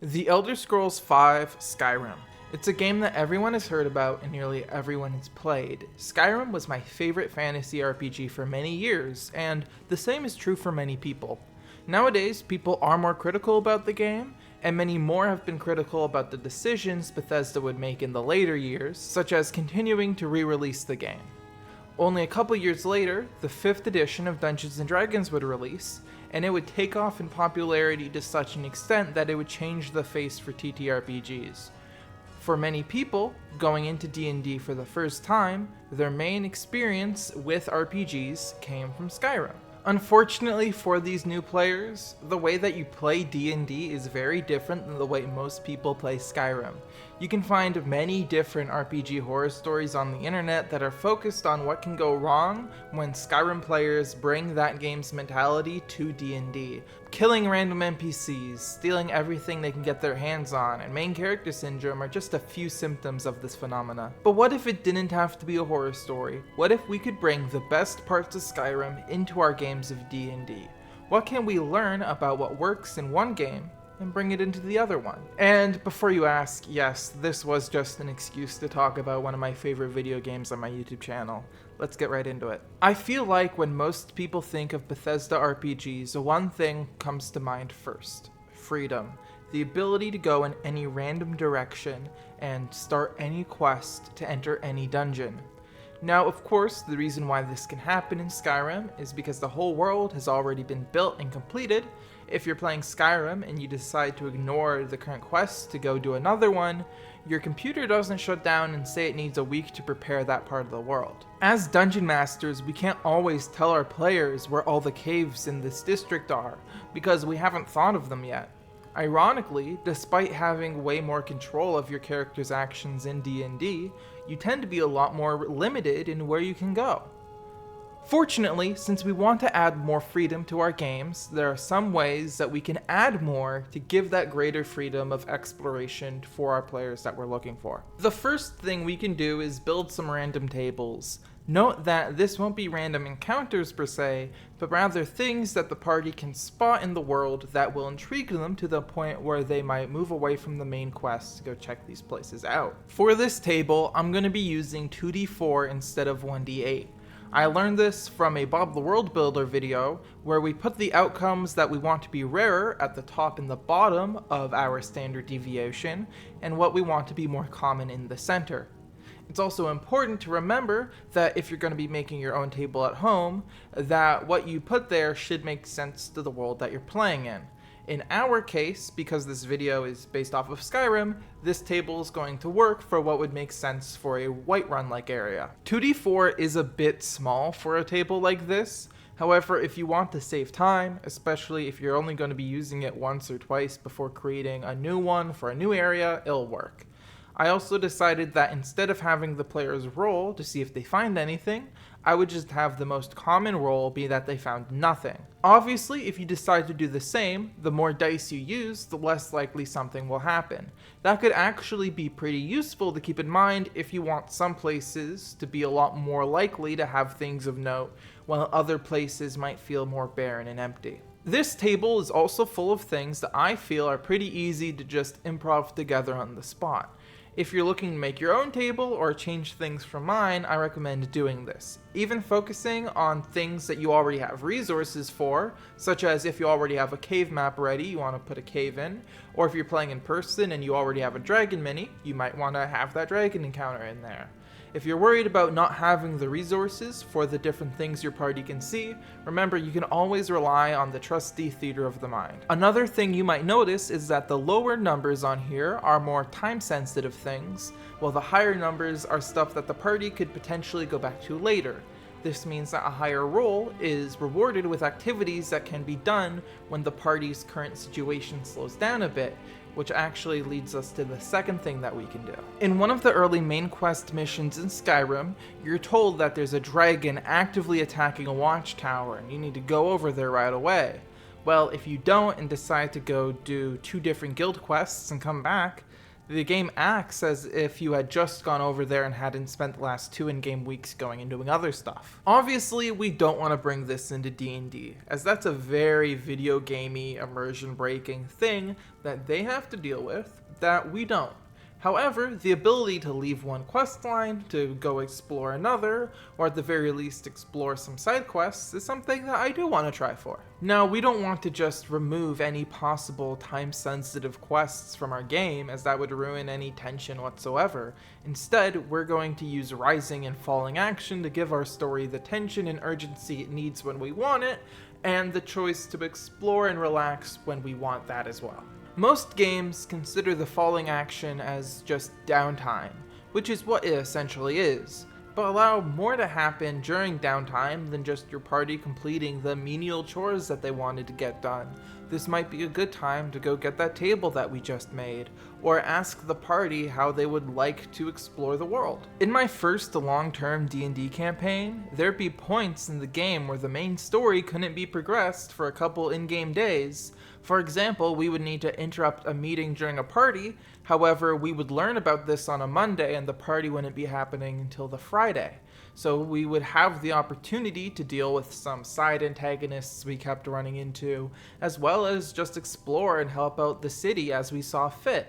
The Elder Scrolls V Skyrim. It's a game that everyone has heard about and nearly everyone has played. Skyrim was my favorite fantasy RPG for many years, and the same is true for many people. Nowadays, people are more critical about the game, and many more have been critical about the decisions Bethesda would make in the later years, such as continuing to re-release the game. Only a couple years later, the 5th edition of Dungeons & Dragons would release, and it would take off in popularity to such an extent that it would change the face for TTRPGs. For many people, going into D&D for the first time, their main experience with RPGs came from Skyrim. Unfortunately for these new players, the way that you play D&D is very different than the way most people play Skyrim. You can find many different RPG horror stories on the internet that are focused on what can go wrong when Skyrim players bring that game's mentality to D&D. Killing random NPCs, stealing everything they can get their hands on, and main character syndrome are just a few symptoms of this phenomena. But what if it didn't have to be a horror story? What if we could bring the best parts of Skyrim into our games of D&D? What can we learn about what works in one game and bring it into the other one? And before you ask, yes, this was just an excuse to talk about one of my favorite video games on my YouTube channel. Let's get right into it. I feel like when most people think of Bethesda RPGs, one thing comes to mind first: freedom. The ability to go in any random direction and start any quest to enter any dungeon. Now, of course, the reason why this can happen in Skyrim is because the whole world has already been built and completed. If you're playing Skyrim and you decide to ignore the current quest to go do another one, your computer doesn't shut down and say it needs a week to prepare that part of the world. As dungeon masters, we can't always tell our players where all the caves in this district are, because we haven't thought of them yet. Ironically, despite having way more control of your character's actions in D&D, you tend to be a lot more limited in where you can go. Fortunately, since we want to add more freedom to our games, there are some ways that we can add more to give that greater freedom of exploration for our players that we're looking for. The first thing we can do is build some random tables. Note that this won't be random encounters per se, but rather things that the party can spot in the world that will intrigue them to the point where they might move away from the main quest to go check these places out. For this table, I'm going to be using 2d4 instead of 1d8. I learned this from a Bob the World Builder video, where we put the outcomes that we want to be rarer at the top and the bottom of our standard deviation, and what we want to be more common in the center. It's also important to remember that if you're going to be making your own table at home, that what you put there should make sense to the world that you're playing in. In our case, because this video is based off of Skyrim, this table is going to work for what would make sense for a Whiterun-like area. 2d4 is a bit small for a table like this. However, if you want to save time, especially if you're only going to be using it once or twice before creating a new one for a new area, it'll work. I also decided that instead of having the players roll to see if they find anything, I would just have the most common roll be that they found nothing. Obviously, if you decide to do the same, the more dice you use, the less likely something will happen. That could actually be pretty useful to keep in mind if you want some places to be a lot more likely to have things of note, while other places might feel more barren and empty. This table is also full of things that I feel are pretty easy to just improv together on the spot. If you're looking to make your own table or change things from mine, I recommend doing this. Even focusing on things that you already have resources for, such as if you already have a cave map ready, you want to put a cave in, or if you're playing in person and you already have a dragon mini, you might want to have that dragon encounter in there. If you're worried about not having the resources for the different things your party can see, remember you can always rely on the trusty theater of the mind. Another thing you might notice is that the lower numbers on here are more time-sensitive things, while the higher numbers are stuff that the party could potentially go back to later. This means that a higher roll is rewarded with activities that can be done when the party's current situation slows down a bit, which actually leads us to the second thing that we can do. In one of the early main quest missions in Skyrim, you're told that there's a dragon actively attacking a watchtower and you need to go over there right away. Well, if you don't and decide to go do 2 different guild quests and come back, The game acts as if you had just gone over there and hadn't spent the last 2 in-game weeks going and doing other stuff. Obviously, we don't want to bring this into D&D, as that's a very video gamey, immersion-breaking thing that they have to deal with that we don't. However, the ability to leave one quest line to go explore another, or at the very least explore some side quests, is something that I do want to try for. Now, we don't want to just remove any possible time-sensitive quests from our game, as that would ruin any tension whatsoever. Instead, we're going to use rising and falling action to give our story the tension and urgency it needs when we want it, and the choice to explore and relax when we want that as well. Most games consider the falling action as just downtime, which is what it essentially is, but allow more to happen during downtime than just your party completing the menial chores that they wanted to get done. This might be a good time to go get that table that we just made, or ask the party how they would like to explore the world. In my first long-term D&D campaign, there'd be points in the game where the main story couldn't be progressed for a couple in-game days. For example, we would need to interrupt a meeting during a party, however, we would learn about this on a Monday and the party wouldn't be happening until the Friday. So we would have the opportunity to deal with some side antagonists we kept running into, as well as just explore and help out the city as we saw fit.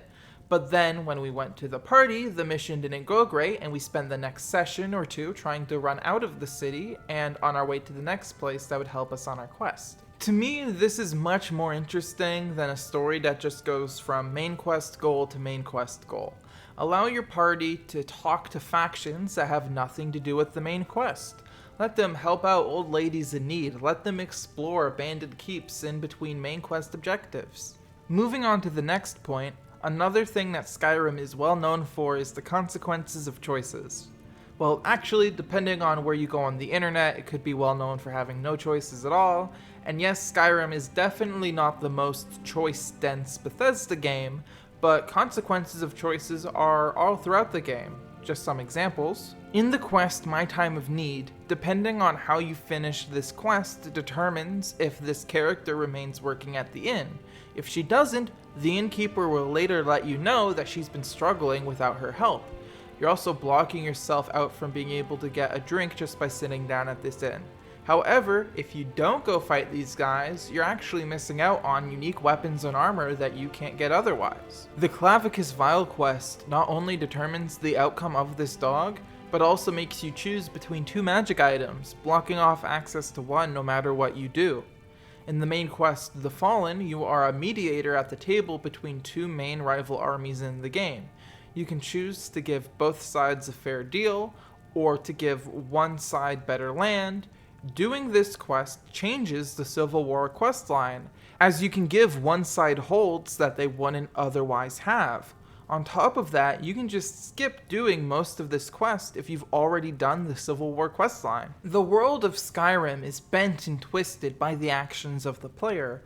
But then when we went to the party, the mission didn't go great and we spent the next session or two trying to run out of the city and on our way to the next place that would help us on our quest. To me, this is much more interesting than a story that just goes from main quest goal to main quest goal. Allow your party to talk to factions that have nothing to do with the main quest. Let them help out old ladies in need. Let them explore abandoned keeps in between main quest objectives. Moving on to the next point, another thing that Skyrim is well known for is the consequences of choices. Well, actually, depending on where you go on the internet, it could be well known for having no choices at all. And yes, Skyrim is definitely not the most choice-dense Bethesda game, but consequences of choices are all throughout the game. Just some examples. In the quest My Time of Need, depending on how you finish this quest determines if this character remains working at the inn. If she doesn't, the innkeeper will later let you know that she's been struggling without her help. You're also blocking yourself out from being able to get a drink just by sitting down at this inn. However, if you don't go fight these guys, you're actually missing out on unique weapons and armor that you can't get otherwise. The Clavicus Vial quest not only determines the outcome of this dog, but also makes you choose between 2 magic items, blocking off access to one no matter what you do. In the main quest, The Fallen, you are a mediator at the table between 2 main rival armies in the game. You can choose to give both sides a fair deal, or to give one side better land. Doing this quest changes the Civil War questline, as you can give one side holds that they wouldn't otherwise have. On top of that, you can just skip doing most of this quest if you've already done the Civil War questline. The world of Skyrim is bent and twisted by the actions of the player,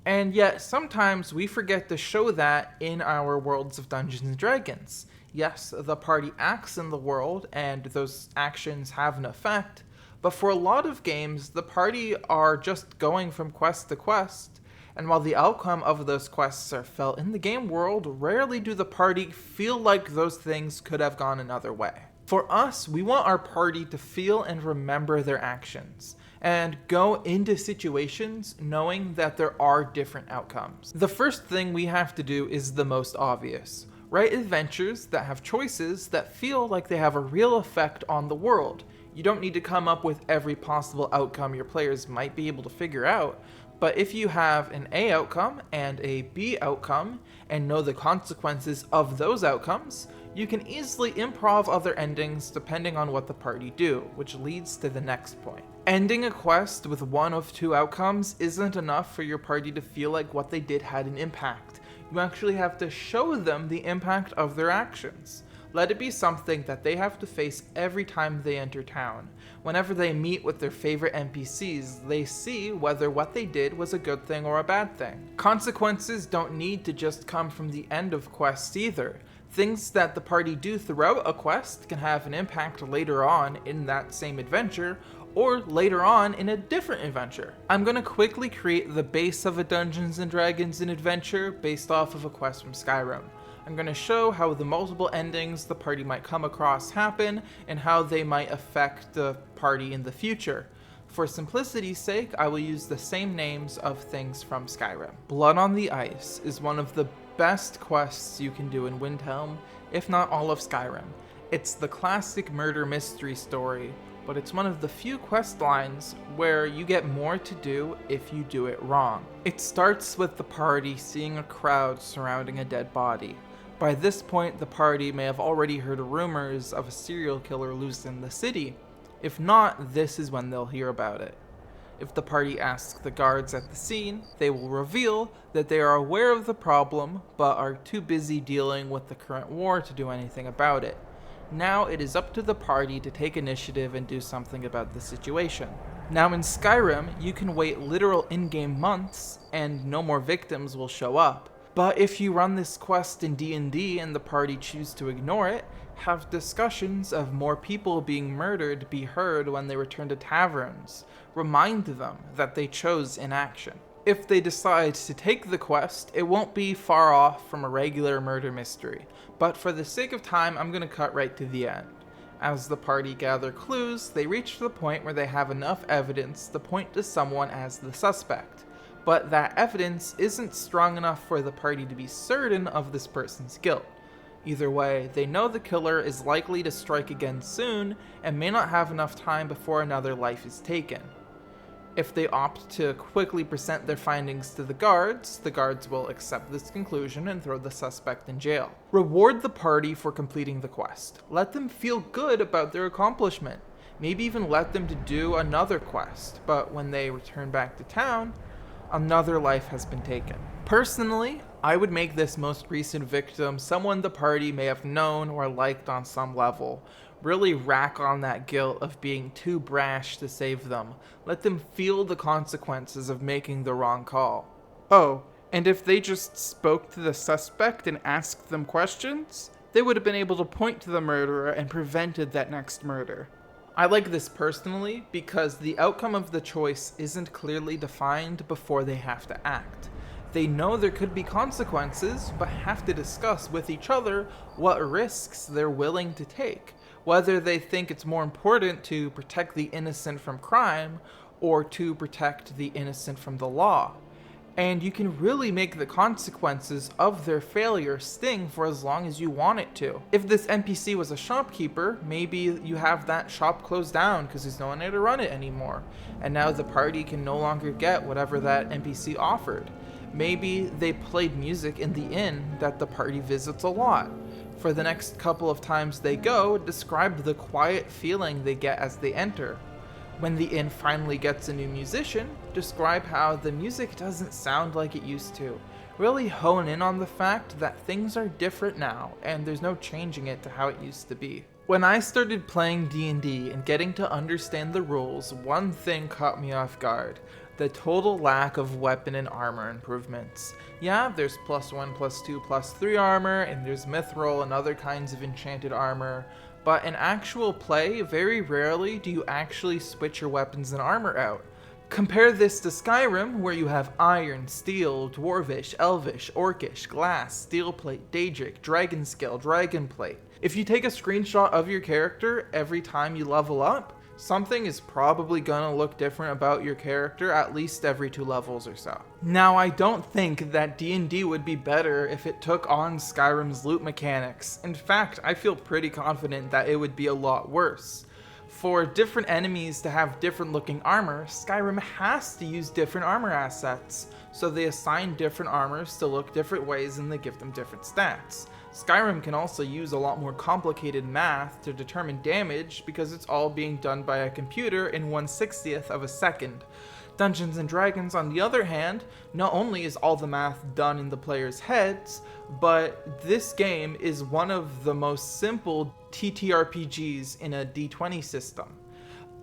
and yet sometimes we forget to show that in our worlds of Dungeons & Dragons. Yes, the party acts in the world, and those actions have an effect, but for a lot of games, the party are just going from quest to quest, and while the outcome of those quests are felt in the game world, rarely do the party feel like those things could have gone another way. For us, we want our party to feel and remember their actions, and go into situations knowing that there are different outcomes. The first thing we have to do is the most obvious. Write adventures that have choices that feel like they have a real effect on the world. You don't need to come up with every possible outcome your players might be able to figure out, but if you have an A outcome and a B outcome, and know the consequences of those outcomes, you can easily improv other endings depending on what the party do, which leads to the next point. Ending a quest with one of 2 outcomes isn't enough for your party to feel like what they did had an impact. You actually have to show them the impact of their actions. Let it be something that they have to face every time they enter town. Whenever they meet with their favorite NPCs, they see whether what they did was a good thing or a bad thing. Consequences don't need to just come from the end of quests either. Things that the party do throughout a quest can have an impact later on in that same adventure, or later on in a different adventure. I'm going to quickly create the base of a Dungeons & Dragons adventure based off of a quest from Skyrim. I'm going to show how the multiple endings the party might come across happen, and how they might affect the party in the future. For simplicity's sake, I will use the same names of things from Skyrim. Blood on the Ice is one of the best quests you can do in Windhelm, if not all of Skyrim. It's the classic murder mystery story, but it's one of the few quest lines where you get more to do if you do it wrong. It starts with the party seeing a crowd surrounding a dead body. By this point, the party may have already heard rumors of a serial killer loose in the city. If not, this is when they'll hear about it. If the party asks the guards at the scene, they will reveal that they are aware of the problem, but are too busy dealing with the current war to do anything about it. Now it is up to the party to take initiative and do something about the situation. Now in Skyrim, you can wait literal in-game months, and no more victims will show up. But if you run this quest in D&D and the party choose to ignore it, have discussions of more people being murdered be heard when they return to taverns. Remind them that they chose inaction. If they decide to take the quest, it won't be far off from a regular murder mystery, but for the sake of time, I'm going to cut right to the end. As the party gather clues, they reach the point where they have enough evidence to point to someone as the suspect, but that evidence isn't strong enough for the party to be certain of this person's guilt. Either way, they know the killer is likely to strike again soon and may not have enough time before another life is taken. If they opt to quickly present their findings to the guards will accept this conclusion and throw the suspect in jail. Reward the party for completing the quest. Let them feel good about their accomplishment. Maybe even let them to do another quest, but when they return back to town, another life has been taken. Personally, I would make this most recent victim someone the party may have known or liked on some level. Really rack on that guilt of being too brash to save them. Let them feel the consequences of making the wrong call. Oh, and if they just spoke to the suspect and asked them questions, they would have been able to point to the murderer and prevented that next murder. I like this personally because the outcome of the choice isn't clearly defined before they have to act. They know there could be consequences, but have to discuss with each other what risks they're willing to take, whether they think it's more important to protect the innocent from crime or to protect the innocent from the law. And you can really make the consequences of their failure sting for as long as you want it to. If this NPC was a shopkeeper, maybe you have that shop closed down because there's no one there to run it anymore, and now the party can no longer get whatever that NPC offered. Maybe they played music in the inn that the party visits a lot. For the next couple of times they go, describe the quiet feeling they get as they enter. When the inn finally gets a new musician, describe how the music doesn't sound like it used to. Really hone in on the fact that things are different now, and there's no changing it to how it used to be. When I started playing D&D and getting to understand the rules, one thing caught me off guard. The total lack of weapon and armor improvements. Yeah, there's +1, +2, +3 armor, and there's mithril and other kinds of enchanted armor, but in actual play, very rarely do you actually switch your weapons and armor out. Compare this to Skyrim, where you have iron, steel, dwarvish, elvish, orcish, glass, steelplate, daedric, dragon scale, dragonplate. If you take a screenshot of your character every time you level up, something is probably gonna look different about your character at least every 2 levels or so. Now, I don't think that D&D would be better if it took on Skyrim's loot mechanics. In fact, I feel pretty confident that it would be a lot worse. For different enemies to have different looking armor, Skyrim has to use different armor assets, so they assign different armors to look different ways and they give them different stats. Skyrim can also use a lot more complicated math to determine damage because it's all being done by a computer in 1/60th of a second. Dungeons & Dragons, on the other hand, not only is all the math done in the players' heads, but this game is one of the most simple TTRPGs in a D20 system.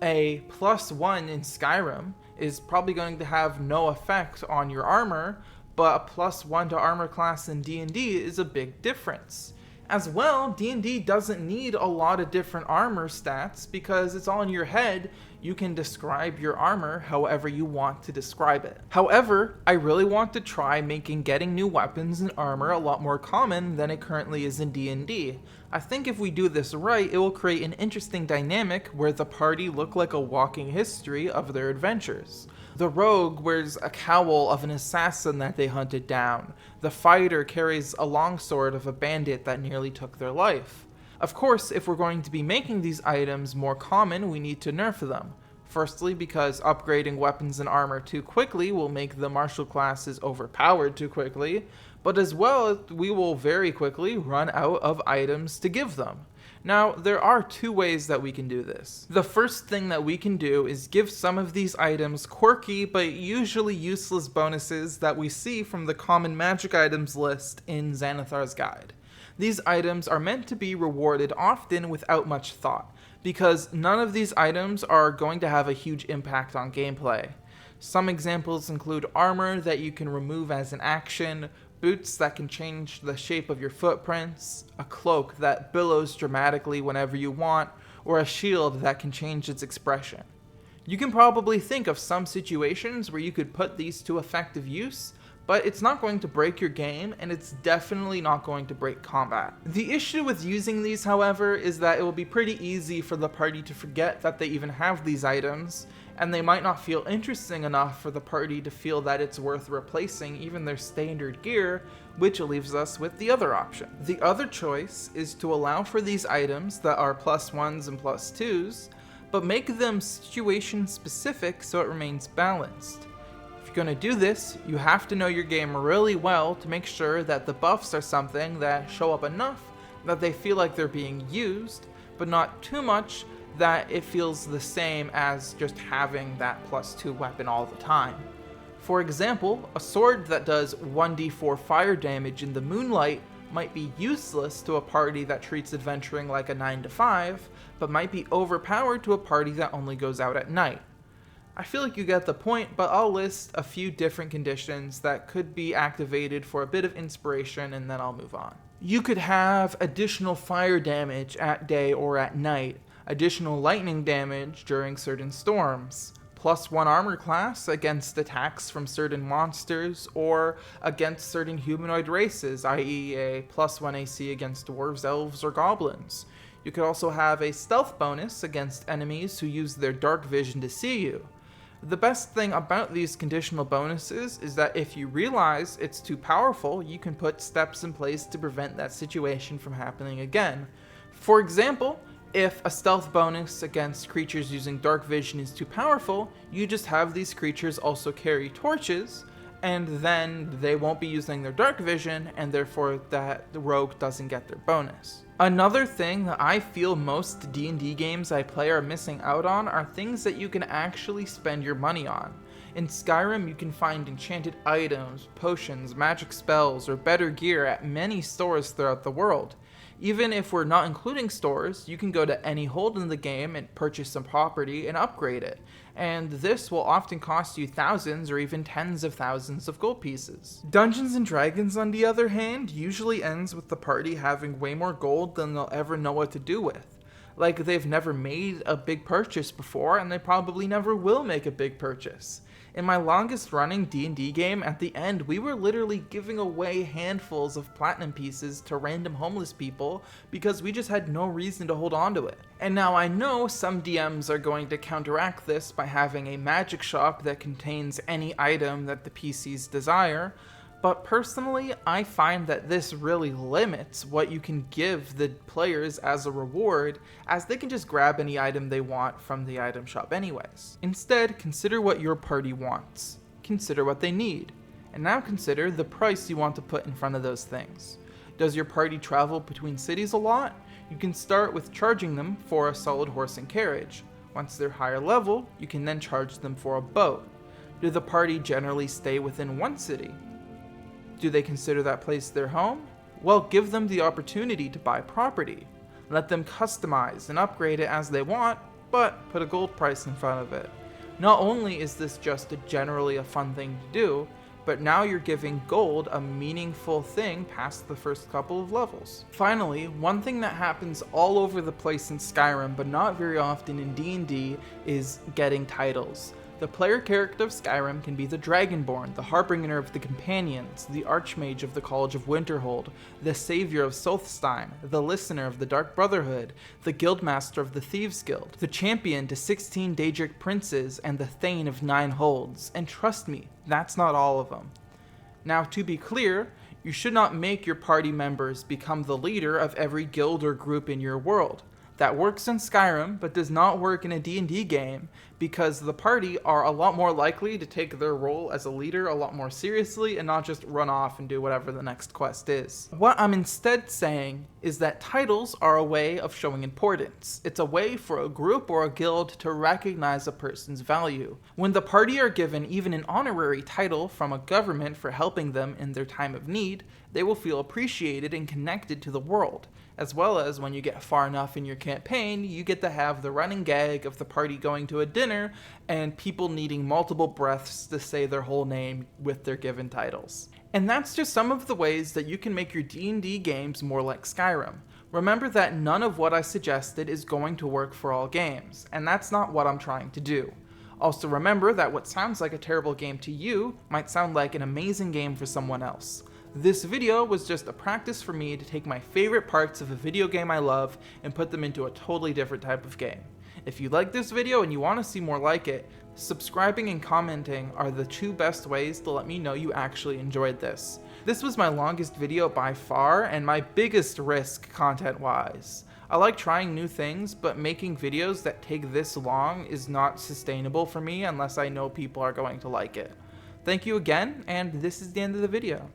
A +1 in Skyrim is probably going to have no effect on your armor, but a +1 to armor class in D&D is a big difference. As well, D&D doesn't need a lot of different armor stats because it's all in your head. You can describe your armor however you want to describe it. However, I really want to try making getting new weapons and armor a lot more common than it currently is in D&D. I think if we do this right, it will create an interesting dynamic where the party look like a walking history of their adventures. The rogue wears a cowl of an assassin that they hunted down. The fighter carries a longsword of a bandit that nearly took their life. Of course, if we're going to be making these items more common, we need to nerf them. Firstly, because upgrading weapons and armor too quickly will make the martial classes overpowered too quickly, but as well, we will very quickly run out of items to give them. Now, there are two ways that we can do this. The first thing that we can do is give some of these items quirky but usually useless bonuses that we see from the common magic items list in Xanathar's Guide. These items are meant to be rewarded often without much thought, because none of these items are going to have a huge impact on gameplay. Some examples include armor that you can remove as an action, boots that can change the shape of your footprints, a cloak that billows dramatically whenever you want, or a shield that can change its expression. You can probably think of some situations where you could put these to effective use, but it's not going to break your game, and it's definitely not going to break combat. The issue with using these, however, is that it will be pretty easy for the party to forget that they even have these items, and they might not feel interesting enough for the party to feel that it's worth replacing even their standard gear, which leaves us with the other option. The other choice is to allow for these items that are +1s and +2s, but make them situation specific so it remains balanced. If you're going to do this, you have to know your game really well to make sure that the buffs are something that show up enough that they feel like they're being used, but not too much that it feels the same as just having that +2 weapon all the time. For example, a sword that does 1d4 fire damage in the moonlight might be useless to a party that treats adventuring like a 9 to 5, but might be overpowered to a party that only goes out at night. I feel like you get the point, but I'll list a few different conditions that could be activated for a bit of inspiration, and then I'll move on. You could have additional fire damage at day or at night, additional lightning damage during certain storms, +1 armor class against attacks from certain monsters or against certain humanoid races, i.e. a +1 AC against dwarves, elves, or goblins. You could also have a stealth bonus against enemies who use their dark vision to see you. The best thing about these conditional bonuses is that if you realize it's too powerful, you can put steps in place to prevent that situation from happening again. For example, if a stealth bonus against creatures using dark vision is too powerful, you just have these creatures also carry torches, and then they won't be using their dark vision, and therefore the rogue doesn't get their bonus. Another thing that I feel most D&D games I play are missing out on are things that you can actually spend your money on. In Skyrim, you can find enchanted items, potions, magic spells, or better gear at many stores throughout the world. Even if we're not including stores, you can go to any hold in the game and purchase some property and upgrade it, and this will often cost you thousands or even tens of thousands of gold pieces. Dungeons & Dragons, on the other hand, usually ends with the party having way more gold than they'll ever know what to do with. Like, they've never made a big purchase before, and they probably never will make a big purchase. In my longest running D&D game, at the end, we were literally giving away handfuls of platinum pieces to random homeless people because we just had no reason to hold on to it. And now I know some DMs are going to counteract this by having a magic shop that contains any item that the PCs desire, but personally, I find that this really limits what you can give the players as a reward, as they can just grab any item they want from the item shop anyways. Instead, consider what your party wants. Consider what they need. And now consider the price you want to put in front of those things. Does your party travel between cities a lot? You can start with charging them for a solid horse and carriage. Once they're higher level, you can then charge them for a boat. Do the party generally stay within one city? Do they consider that place their home? Well, give them the opportunity to buy property. Let them customize and upgrade it as they want, but put a gold price in front of it. Not only is this just generally a fun thing to do, but now you're giving gold a meaningful thing past the first couple of levels. Finally, one thing that happens all over the place in Skyrim, but not very often in D&D, is getting titles. The player character of Skyrim can be the Dragonborn, the Harbinger of the Companions, the Archmage of the College of Winterhold, the Savior of Solstheim, the Listener of the Dark Brotherhood, the Guildmaster of the Thieves Guild, the Champion to 16 Daedric Princes, and the Thane of 9 Holds. And trust me, that's not all of them. Now, to be clear, you should not make your party members become the leader of every guild or group in your world. That works in Skyrim, but does not work in a D&D game, because the party are a lot more likely to take their role as a leader a lot more seriously and not just run off and do whatever the next quest is. What I'm instead saying is that titles are a way of showing importance. It's a way for a group or a guild to recognize a person's value. When the party are given even an honorary title from a government for helping them in their time of need, they will feel appreciated and connected to the world. As well as when you get far enough in your campaign, you get to have the running gag of the party going to a dinner and people needing multiple breaths to say their whole name with their given titles. And that's just some of the ways that you can make your D&D games more like Skyrim. Remember that none of what I suggested is going to work for all games, and that's not what I'm trying to do. Also remember that what sounds like a terrible game to you might sound like an amazing game for someone else. This video was just a practice for me to take my favorite parts of a video game I love and put them into a totally different type of game. If you like this video and you want to see more like it, subscribing and commenting are the 2 best ways to let me know you actually enjoyed this. This was my longest video by far and my biggest risk content-wise. I like trying new things, but making videos that take this long is not sustainable for me unless I know people are going to like it. Thank you again, and this is the end of the video.